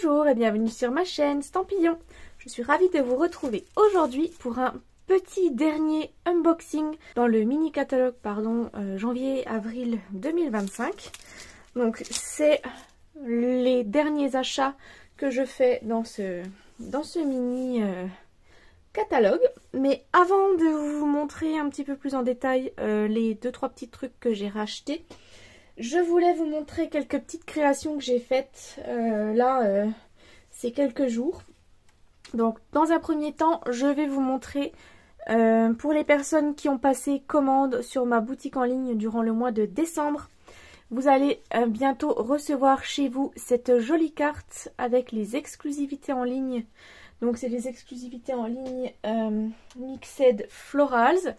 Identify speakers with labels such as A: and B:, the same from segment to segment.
A: Bonjour et bienvenue sur ma chaîne Stampillon. Je suis ravie de vous retrouver aujourd'hui pour un petit dernier unboxing dans le mini catalogue janvier-avril 2025. Donc c'est les derniers achats que je fais dans ce mini catalogue. Mais avant de vous montrer un petit peu plus en détail les 2-3 petits trucs que j'ai rachetés, je voulais vous montrer quelques petites créations que j'ai faites ces quelques jours. Donc dans un premier temps, je vais vous montrer pour les personnes qui ont passé commande sur ma boutique en ligne durant le mois de décembre. Vous allez bientôt recevoir chez vous cette jolie carte avec les exclusivités en ligne. Donc c'est les exclusivités en ligne Mixed Florals.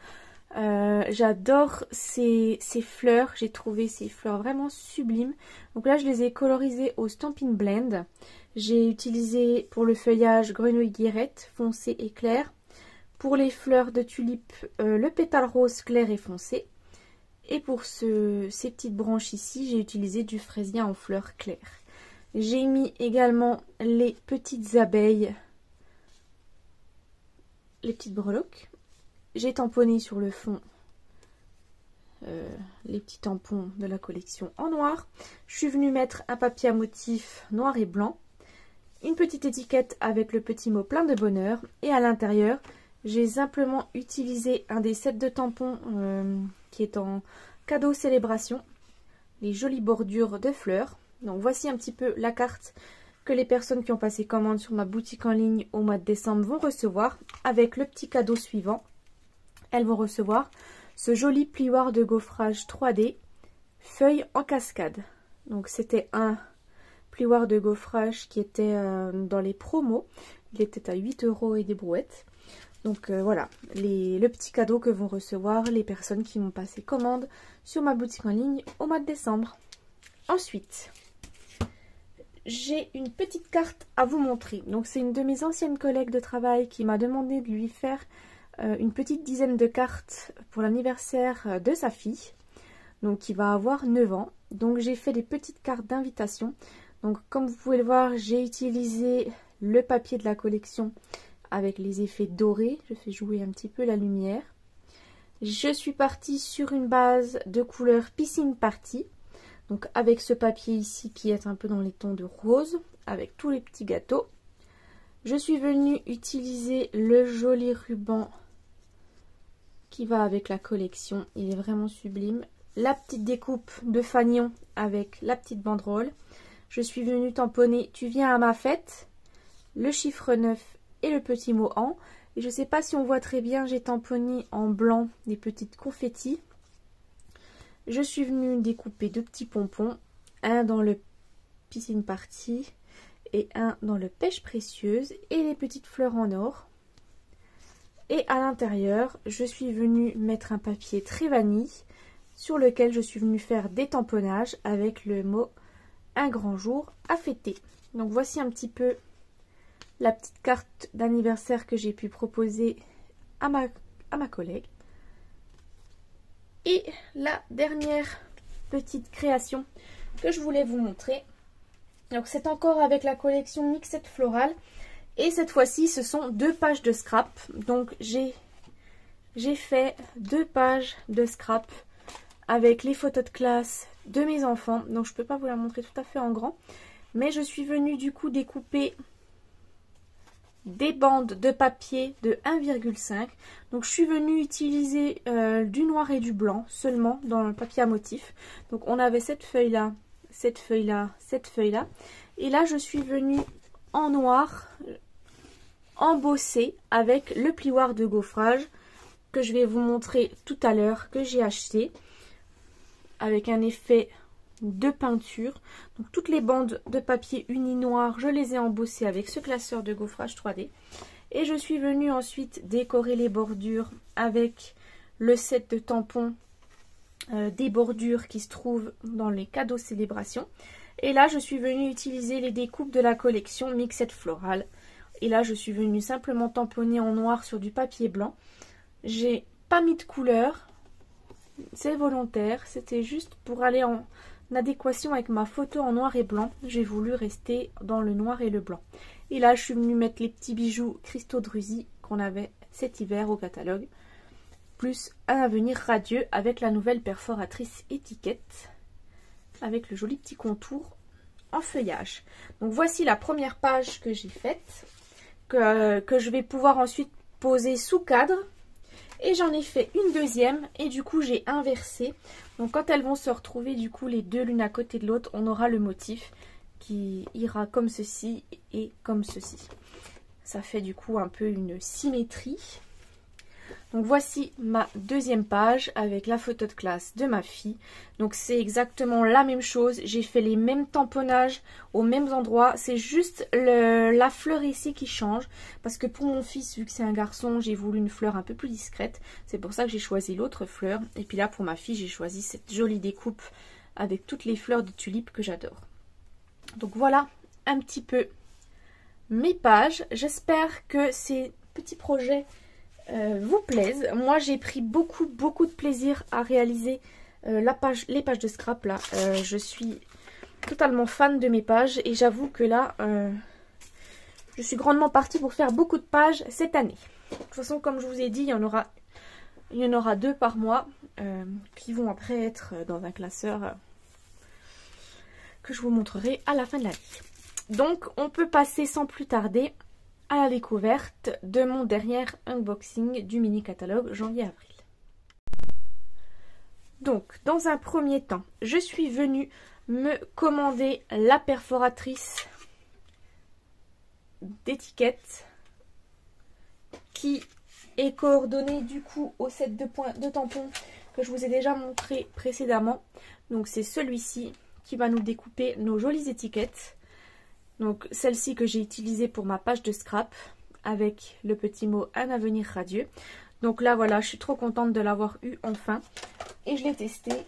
A: J'adore ces fleurs, j'ai trouvé ces fleurs vraiment sublimes. Donc là je les ai colorisées au Stampin' Blend. J'ai utilisé pour le feuillage grenouille guillerette foncé et clair. Pour les fleurs de tulipe le pétale rose clair et foncé. Et pour ces petites branches ici j'ai utilisé du fraisier en fleurs claires. J'ai mis également les petites abeilles, les petites breloques. J'ai tamponné sur le fond les petits tampons de la collection en noir. Je suis venue mettre un papier à motif noir et blanc. Une petite étiquette avec le petit mot plein de bonheur. Et à l'intérieur, j'ai simplement utilisé un des sets de tampons qui est en cadeau célébration. Les jolies bordures de fleurs. Donc voici un petit peu la carte que les personnes qui ont passé commande sur ma boutique en ligne au mois de décembre vont recevoir. Avec le petit cadeau suivant. Elles vont recevoir ce joli plioir de gaufrage 3D, feuilles en cascade. Donc c'était un plioir de gaufrage qui était dans les promos. Il était à 8 € et des brouettes. Donc voilà, le petit cadeau que vont recevoir les personnes qui m'ont passé commande sur ma boutique en ligne au mois de décembre. Ensuite, j'ai une petite carte à vous montrer. Donc c'est une de mes anciennes collègues de travail qui m'a demandé de lui faire une petite dizaine de cartes pour l'anniversaire de sa fille, donc qui va avoir 9 ans. Donc j'ai fait des petites cartes d'invitation. Donc comme vous pouvez le voir, j'ai utilisé le papier de la collection avec les effets dorés. Je fais jouer un petit peu la lumière. Je suis partie sur une base de couleur Piscine Party, donc avec ce papier ici qui est un peu dans les tons de rose, avec tous les petits gâteaux. Je suis venue utiliser le joli ruban qui va avec la collection. Il est vraiment sublime. La petite découpe de fanion avec la petite banderole. Je suis venue tamponner « Tu viens à ma fête », le chiffre 9 et le petit mot « en ». Et je ne sais pas si on voit très bien, j'ai tamponné en blanc des petites confettis. Je suis venue découper 2 petits pompons. Un dans le Piscine Party et un dans le Pêche Précieuse et les petites fleurs en or. Et à l'intérieur, je suis venue mettre un papier très vanille sur lequel je suis venue faire des tamponnages avec le mot « Un grand jour à fêter ». Donc voici un petit peu la petite carte d'anniversaire que j'ai pu proposer à ma collègue. Et la dernière petite création que je voulais vous montrer. Donc c'est encore avec la collection Mixed Floral. Et cette fois-ci, ce sont 2 pages de scrap. Donc j'ai fait 2 pages de scrap avec les photos de classe de mes enfants. Donc je ne peux pas vous la montrer tout à fait en grand. Mais je suis venue du coup découper des bandes de papier de 1,5. Donc je suis venue utiliser du noir et du blanc seulement dans le papier à motif. Donc on avait cette feuille-là, cette feuille-là, cette feuille-là. Et là je suis venue en noir embossé avec le plioir de gaufrage que je vais vous montrer tout à l'heure, que j'ai acheté avec un effet de peinture. Donc toutes les bandes de papier uni noir, je les ai embossées avec ce classeur de gaufrage 3D. Et je suis venue ensuite décorer les bordures avec le set de tampons des bordures qui se trouvent dans les cadeaux célébration. Et là je suis venue utiliser les découpes de la collection Mixed Floral. Et là je suis venue simplement tamponner en noir sur du papier blanc. J'ai pas mis de couleur, c'est volontaire, c'était juste pour aller adéquation avec ma photo en noir et blanc, j'ai voulu rester dans le noir et le blanc. Et là, je suis venue mettre les petits bijoux cristaux Druzy qu'on avait cet hiver au catalogue, plus un avenir radieux avec la nouvelle perforatrice étiquette, avec le joli petit contour en feuillage. Donc voici la première page que j'ai faite, que je vais pouvoir ensuite poser sous cadre. Et j'en ai fait une deuxième et du coup j'ai inversé. Donc quand elles vont se retrouver du coup les deux l'une à côté de l'autre, on aura le motif qui ira comme ceci et comme ceci. Ça fait du coup un peu une symétrie. Donc voici ma deuxième page avec la photo de classe de ma fille. Donc c'est exactement la même chose. J'ai fait les mêmes tamponnages aux mêmes endroits. C'est juste la fleur ici qui change. Parce que pour mon fils, vu que c'est un garçon, j'ai voulu une fleur un peu plus discrète. C'est pour ça que j'ai choisi l'autre fleur. Et puis là pour ma fille, j'ai choisi cette jolie découpe avec toutes les fleurs de tulipe que j'adore. Donc voilà un petit peu mes pages. J'espère que ces petits projets vous plaisent. Moi j'ai pris beaucoup de plaisir à réaliser les pages de scrap là. Je suis totalement fan de mes pages et j'avoue que là je suis grandement partie pour faire beaucoup de pages cette année. De toute façon, comme je vous ai dit, il y en aura 2 par mois qui vont après être dans un classeur que je vous montrerai à la fin de l'année. Donc on peut passer sans plus tarder à la découverte de mon dernier unboxing du mini catalogue janvier-avril. Donc dans un premier temps, je suis venue me commander la perforatrice d'étiquette qui est coordonnée du coup au set de tampons que je vous ai déjà montré précédemment. Donc c'est celui-ci qui va nous découper nos jolies étiquettes. Donc celle-ci que j'ai utilisée pour ma page de scrap avec le petit mot un avenir radieux. Donc là voilà, je suis trop contente de l'avoir eu enfin et je l'ai testée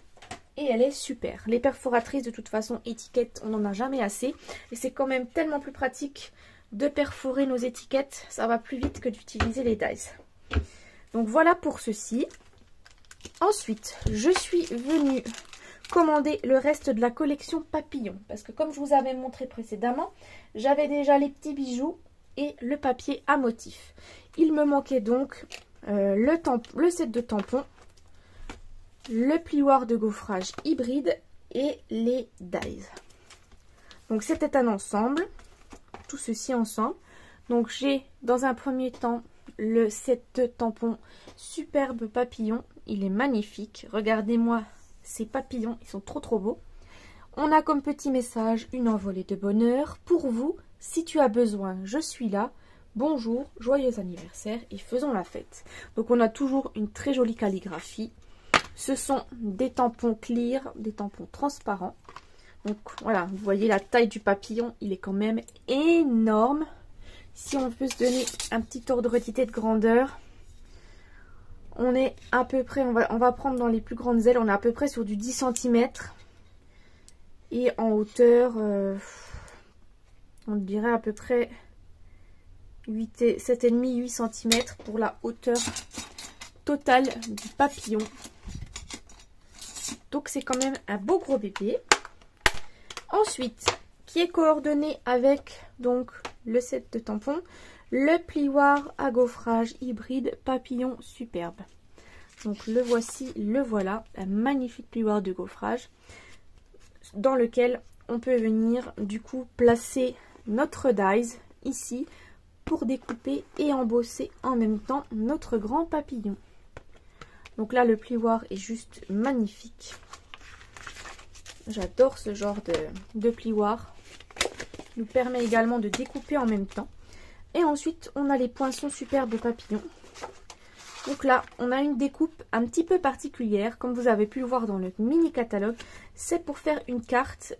A: et elle est super. Les perforatrices de toute façon étiquettes, on n'en a jamais assez et c'est quand même tellement plus pratique de perforer nos étiquettes, ça va plus vite que d'utiliser les dies. Donc voilà pour ceci. Ensuite, je suis venue commander le reste de la collection papillon parce que comme je vous avais montré précédemment, j'avais déjà les petits bijoux et le papier à motif. Il me manquait donc le set de tampons, le plioir de gaufrage hybride et les dies. Donc c'était un ensemble, tout ceci ensemble. Donc j'ai dans un premier temps le set de tampons superbe papillon, il est magnifique, regardez-moi ces papillons, ils sont trop beaux. On a comme petit message une envolée de bonheur. Pour vous, si tu as besoin, je suis là. Bonjour, joyeux anniversaire et faisons la fête. Donc on a toujours une très jolie calligraphie. Ce sont des tampons clear, des tampons transparents. Donc voilà, vous voyez la taille du papillon, il est quand même énorme. Si on peut se donner un petit ordre d'idée de grandeur, on est à peu près, on va prendre dans les plus grandes ailes, on est à peu près sur du 10 cm. Et en hauteur, on dirait à peu près 7,5-8 cm pour la hauteur totale du papillon. Donc c'est quand même un beau gros bébé. Ensuite, qui est coordonné avec donc le set de tampons, le plioir à gaufrage hybride papillon superbe. Donc le voici, le voilà, un magnifique plioir de gaufrage dans lequel on peut venir du coup placer notre dies ici pour découper et embosser en même temps notre grand papillon. Donc là le plioir est juste magnifique. J'adore ce genre de plioir. Il nous permet également de découper en même temps. Et ensuite, on a les poinçons superbes papillons. Donc là, on a une découpe un petit peu particulière, comme vous avez pu le voir dans le mini catalogue. C'est pour faire une carte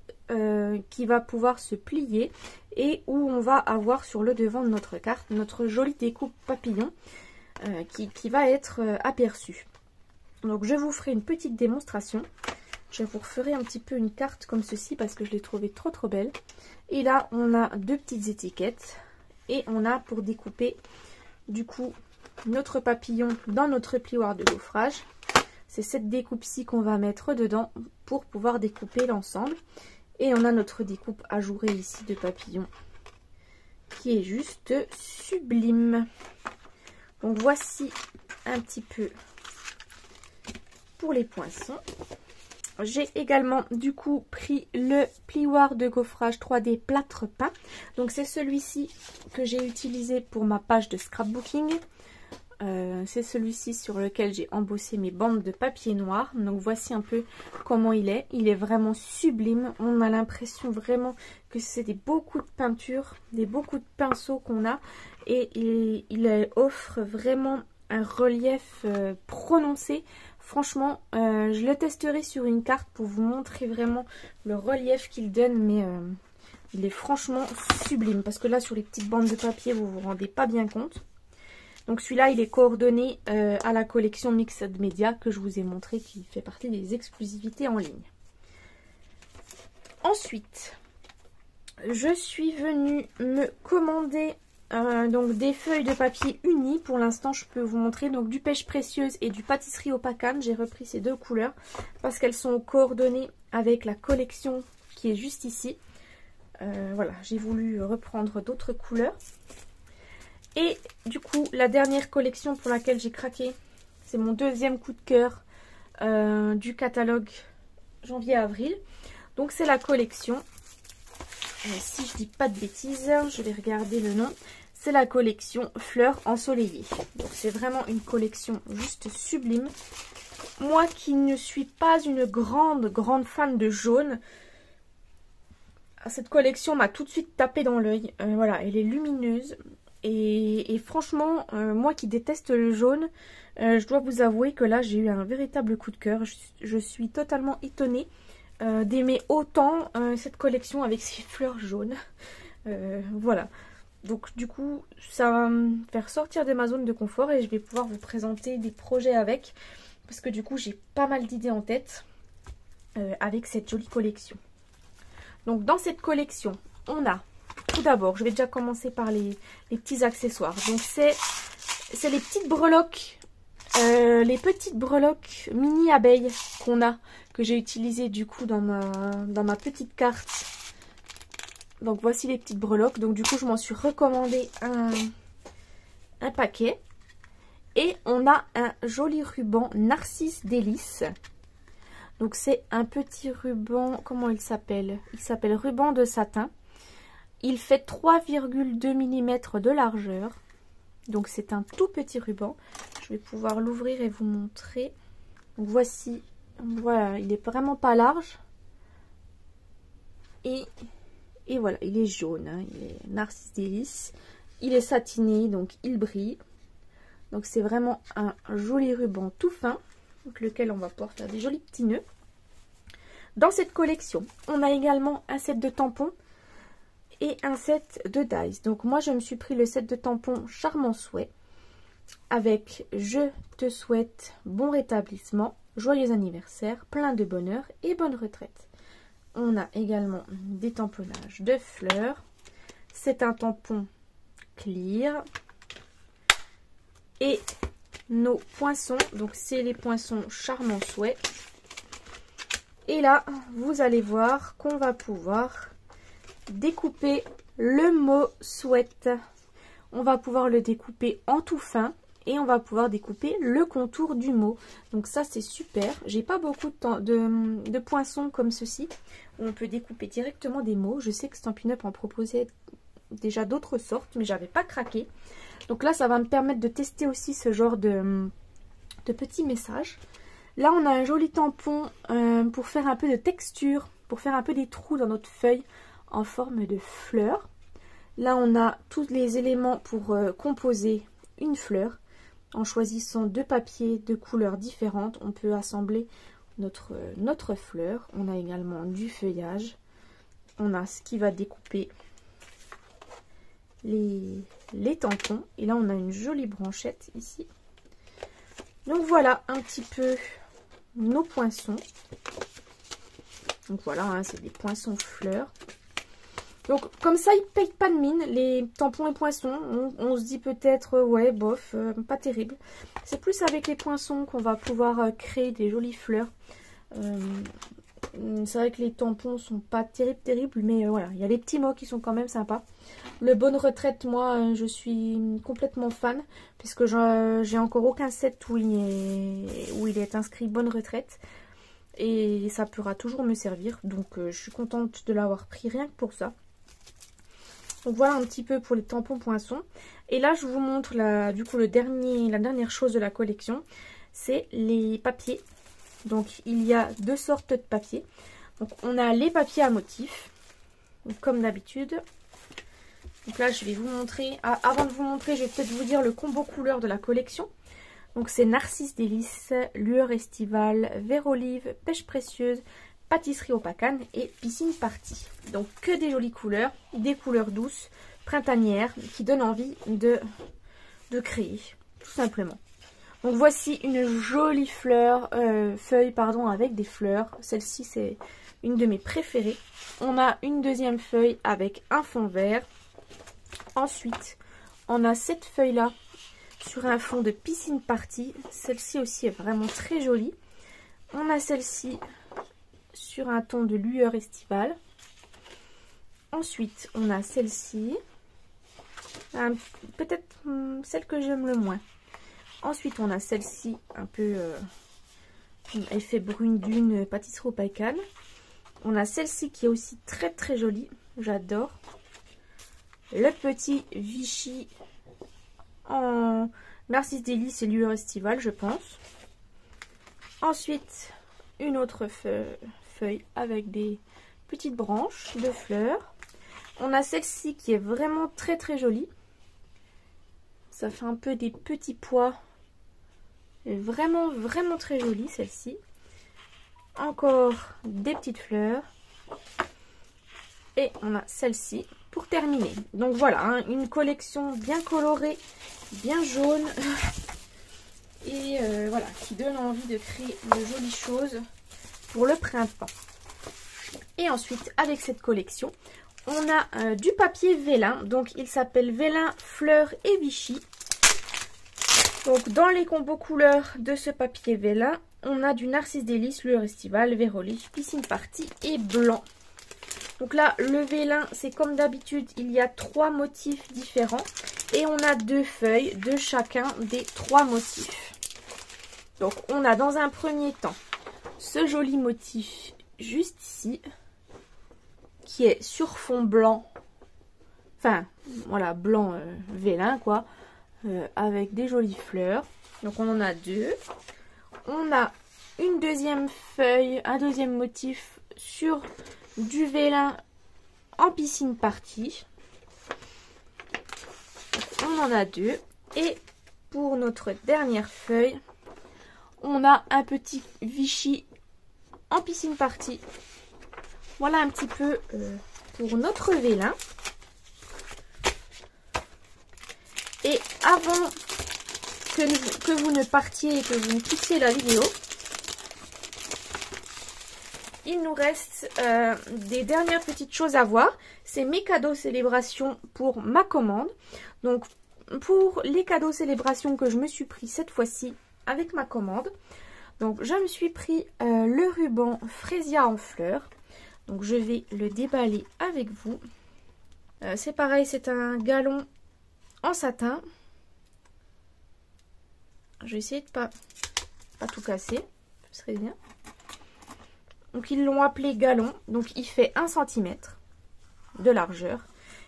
A: qui va pouvoir se plier et où on va avoir sur le devant de notre carte notre jolie découpe papillon qui va être aperçue. Donc je vous ferai une petite démonstration. Je vous referai un petit peu une carte comme ceci parce que je l'ai trouvée trop belle. Et là, on a deux petites étiquettes. Et on a pour découper du coup notre papillon dans notre plioir de gaufrage. C'est cette découpe-ci qu'on va mettre dedans pour pouvoir découper l'ensemble. Et on a notre découpe ajourée ici de papillon qui est juste sublime. Donc voici un petit peu pour les poinçons. J'ai également du coup pris le plioir de gaufrage 3D plâtre peint. Donc c'est celui-ci que j'ai utilisé pour ma page de scrapbooking. C'est celui-ci sur lequel j'ai embossé mes bandes de papier noir. Donc voici un peu comment il est. Il est vraiment sublime. On a l'impression vraiment que c'est beaucoup de peinture, beaucoup de pinceaux qu'on a. Et il offre vraiment un relief prononcé. Franchement, je le testerai sur une carte pour vous montrer vraiment le relief qu'il donne. Mais il est franchement sublime. Parce que là, sur les petites bandes de papier, vous vous rendez pas bien compte. Donc celui-là, il est coordonné à la collection Mixed Media que je vous ai montré, qui fait partie des exclusivités en ligne. Ensuite, je suis venue me commander donc des feuilles de papier unies. Pour l'instant, je peux vous montrer donc du pêche précieuse et du pâtisserie au pacane. J'ai repris ces deux couleurs parce qu'elles sont coordonnées avec la collection qui est juste ici. Voilà, j'ai voulu reprendre d'autres couleurs. Et du coup, la dernière collection pour laquelle j'ai craqué, c'est mon deuxième coup de cœur du catalogue janvier-avril. Donc c'est la collection, si je dis pas de bêtises, je vais regarder le nom. C'est la collection Fleurs ensoleillées. Donc c'est vraiment une collection juste sublime. Moi qui ne suis pas une grande fan de jaune, cette collection m'a tout de suite tapé dans l'œil. Voilà, elle est lumineuse. Et franchement, moi qui déteste le jaune, je dois vous avouer que là j'ai eu un véritable coup de cœur. Je suis totalement étonnée d'aimer autant cette collection avec ses fleurs jaunes. Voilà. Donc du coup, ça va me faire sortir de ma zone de confort et je vais pouvoir vous présenter des projets avec. Parce que du coup, j'ai pas mal d'idées en tête avec cette jolie collection. Donc dans cette collection, on a... Tout d'abord, je vais déjà commencer par les petits accessoires. Donc c'est les petites breloques, mini abeilles qu'on a, que j'ai utilisées du coup dans ma petite carte. Donc voici les petites breloques. Donc du coup, je m'en suis recommandé un paquet. Et on a un joli ruban Narcisse Délice. Donc c'est un petit ruban, comment il s'appelle? Il s'appelle ruban de satin. Il fait 3,2 mm de largeur. Donc c'est un tout petit ruban. Je vais pouvoir l'ouvrir et vous montrer. Donc voici. Voilà, il est vraiment pas large. Et voilà, il est jaune. Hein, il est Narcisse Délice. Il est satiné, donc il brille. Donc c'est vraiment un joli ruban tout fin. Donc lequel on va pouvoir faire des jolis petits nœuds. Dans cette collection, on a également un set de tampons. Et un set de dies. Donc moi je me suis pris le set de tampons Charmant Souhait avec je te souhaite bon rétablissement, joyeux anniversaire, plein de bonheur et bonne retraite. On a également des tamponnages de fleurs. C'est un tampon clear. Et nos poinçons, donc c'est les poinçons Charmant Souhait. Et là vous allez voir qu'on va pouvoir découper le mot souhaite. On va pouvoir le découper en tout fin et on va pouvoir découper le contour du mot. Donc ça c'est super. J'ai pas beaucoup de poinçons comme ceci où on peut découper directement des mots. Je sais que Stampin' Up en proposait déjà d'autres sortes mais j'avais pas craqué. Donc là ça va me permettre de tester aussi ce genre de petits messages. Là on a un joli tampon pour faire un peu de texture, pour faire un peu des trous dans notre feuille en forme de fleur. Là on a tous les éléments pour composer une fleur. En choisissant deux papiers de couleurs différentes, on peut assembler notre fleur. On a également du feuillage. On a ce qui va découper les tampons. Et là on a une jolie branchette ici. Donc voilà un petit peu nos poinçons. Donc voilà, hein, c'est des poinçons fleurs. Donc comme ça, ils ne payent pas de mine, les tampons et poinçons. On se dit peut-être, ouais, bof, pas terrible. C'est plus avec les poinçons qu'on va pouvoir créer des jolies fleurs. C'est vrai que les tampons sont pas terribles, mais voilà, il y a les petits mots qui sont quand même sympas. Le Bonne Retraite, moi, je suis complètement fan, puisque j'ai encore aucun set où il est inscrit Bonne Retraite. Et ça pourra toujours me servir, donc je suis contente de l'avoir pris rien que pour ça. Donc voilà un petit peu pour les tampons poinçons. Et là, je vous montre la dernière chose de la collection, c'est les papiers. Donc il y a deux sortes de papiers. Donc on a les papiers à motifs, comme d'habitude. Donc là, je vais vous montrer. Avant de vous montrer, je vais peut-être vous dire le combo couleur de la collection. Donc c'est Narcisse Délices, Lueur Estivale, Vert Olive, Pêche Précieuse, Pâtisserie au Pacane et Piscine Party. Donc que des jolies couleurs, des couleurs douces, printanières, qui donnent envie de créer, tout simplement. Donc voici une jolie feuille avec des fleurs. Celle-ci c'est une de mes préférées. On a une deuxième feuille avec un fond vert. Ensuite, on a cette feuille-là sur un fond de Piscine Party. Celle-ci aussi est vraiment très jolie. On a celle-ci sur un ton de Lueur Estivale. Ensuite, on a celle-ci. Peut-être celle que j'aime le moins. Ensuite, on a celle-ci, un peu effet brune dune, Pâtisserie au Pacane. On a celle-ci qui est aussi très jolie. J'adore. Le petit Vichy en Narcisse Délices et Lueur Estivale, je pense. Ensuite, une autre feuille avec des petites branches de fleurs. On a celle-ci qui est vraiment très jolie. Ça fait un peu des petits pois. Vraiment très jolie celle-ci. Encore des petites fleurs. Et on a celle-ci pour terminer. Donc voilà, hein, une collection bien colorée, bien jaune. Et voilà, qui donne envie de créer de jolies choses pour le printemps. Et ensuite, avec cette collection, on a du papier vélin. Donc il s'appelle Vélin, Fleurs et Vichy. Donc dans les combos couleurs de ce papier vélin, on a du Narcisse Délices, Lueur Estivale, Vert Olive, Piscine Party et blanc. Donc là, le vélin, c'est comme d'habitude, il y a 3 motifs différents. Et on a 2 feuilles de chacun des 3 motifs. Donc on a dans un premier temps ce joli motif juste ici, qui est sur fond blanc. Enfin, voilà, blanc vélin quoi. Avec des jolies fleurs. Donc on en a 2. On a une deuxième feuille, un deuxième motif sur du vélin en Piscine Party. On en a 2. Et pour notre dernière feuille, on a un petit Vichy en Piscine Party. Voilà un petit peu pour notre vélin. Et avant que vous ne partiez et que vous ne quissiez la vidéo, il nous reste des dernières petites choses à voir. C'est mes cadeaux célébration pour ma commande. Donc pour les cadeaux célébration que je me suis pris cette fois-ci avec ma commande. Donc je me suis pris le ruban Frésia en fleurs. Donc je vais le déballer avec vous. C'est pareil, c'est un galon en satin. Je vais essayer de pas tout casser, ce serait bien. Donc ils l'ont appelé galon, donc il fait 1 cm de largeur.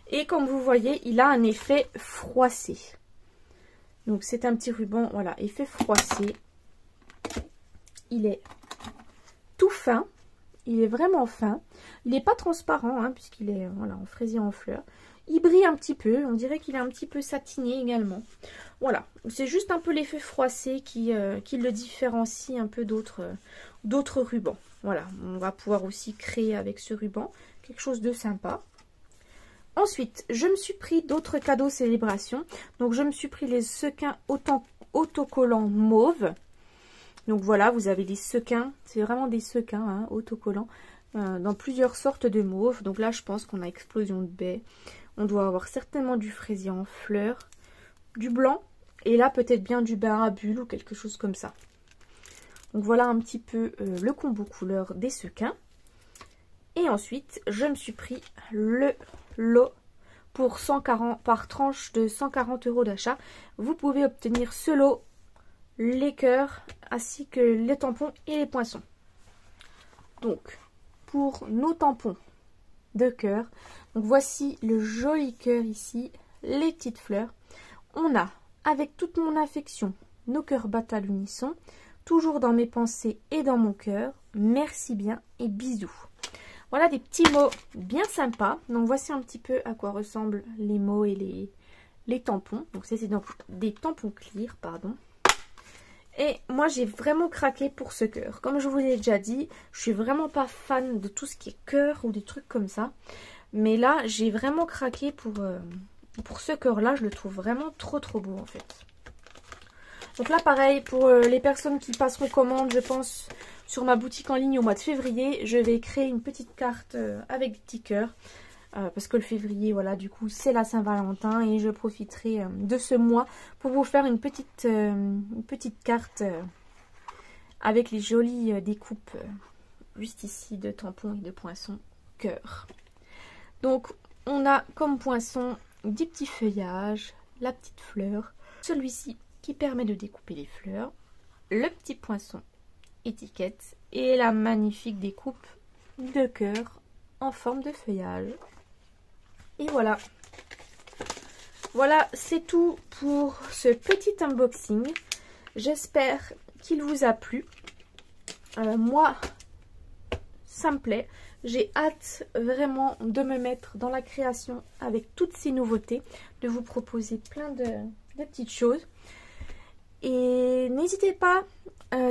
A: Et comme vous voyez, il a un effet froissé. Donc c'est un petit ruban, voilà, effet froissé. Il est tout fin, il est vraiment fin. Il n'est pas transparent, hein, puisqu'il est voilà, en fraisier en fleurs. Il brille un petit peu, on dirait qu'il est un petit peu satiné également. Voilà, c'est juste un peu l'effet froissé qui le différencie un peu d'autres rubans. Voilà, on va pouvoir aussi créer avec ce ruban quelque chose de sympa. Ensuite, je me suis pris d'autres cadeaux célébration. Donc, je me suis pris les sequins autocollants mauve. Donc, voilà, vous avez des sequins. C'est vraiment des sequins hein, autocollants dans plusieurs sortes de mauve. Donc là, je pense qu'on a explosion de baie. On doit avoir certainement du fraisier en fleurs, du blanc Et là, peut-être bien du bain à bulles ou quelque chose comme ça. Donc voilà un petit peu le combo couleur des sequins. Et ensuite, je me suis pris le lot pour 140 par tranche de 140 € d'achat. Vous pouvez obtenir ce lot, les cœurs, ainsi que les tampons et les poinçons. Donc, pour nos tampons de cœur, donc voici le joli cœur ici, les petites fleurs. On a, avec toute mon affection, nos cœurs battent à l'unisson, toujours dans mes pensées et dans mon cœur. Merci bien et bisous. Voilà des petits mots bien sympas. Donc voici un petit peu à quoi ressemblent les mots et les tampons. Donc ça c'est des tampons clear, pardon. Et moi j'ai vraiment craqué pour ce cœur. Comme je vous l'ai déjà dit, je suis vraiment pas fan de tout ce qui est cœur ou des trucs comme ça. Mais là j'ai vraiment craqué pour ce cœur là. Je le trouve vraiment trop beau en fait. Donc là pareil pour les personnes qui passeront commande, je pense sur ma boutique en ligne au mois de février, je vais créer une petite carte avec des petits cœurs. Parce que le février, voilà, du coup, c'est la Saint-Valentin et je profiterai de ce mois pour vous faire une petite carte avec les jolies découpes juste ici de tampons et de poinçons cœur. Donc, on a comme poinçon des petits feuillages, la petite fleur, celui-ci qui permet de découper les fleurs, le petit poinçon étiquette et la magnifique découpe de cœur en forme de feuillage. Et voilà. Voilà, c'est tout pour ce petit unboxing. J'espère qu'il vous a plu. Moi, ça me plaît. J'ai hâte vraiment de me mettre dans la création avec toutes ces nouveautés, de vous proposer plein de petites choses. Et n'hésitez pas,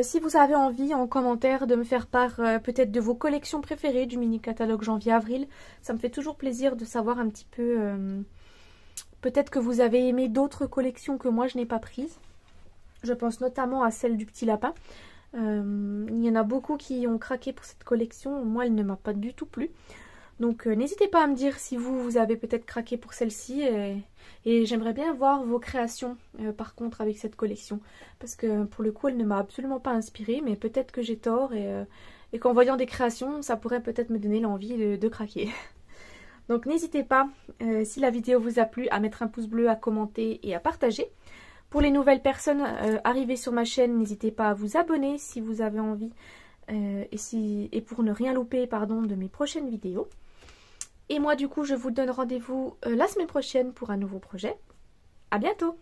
A: si vous avez envie, en commentaire, de me faire part peut-être de vos collections préférées du mini-catalogue janvier-avril. Ça me fait toujours plaisir de savoir un petit peu, peut-être que vous avez aimé d'autres collections que moi je n'ai pas prises. Je pense notamment à celle du petit lapin. Il y en a beaucoup qui ont craqué pour cette collection. Moi, elle ne m'a pas du tout plu. Donc n'hésitez pas à me dire si vous avez peut-être craqué pour celle-ci et j'aimerais bien voir vos créations par contre avec cette collection parce que pour le coup elle ne m'a absolument pas inspirée, mais peut-être que j'ai tort et qu'en voyant des créations ça pourrait peut-être me donner l'envie de craquer. Donc n'hésitez pas, si la vidéo vous a plu, à mettre un pouce bleu, à commenter et à partager. Pour les nouvelles personnes arrivées sur ma chaîne, n'hésitez pas à vous abonner si vous avez envie et pour ne rien louper de mes prochaines vidéos. Et moi du coup je vous donne rendez-vous la semaine prochaine pour un nouveau projet. À bientôt!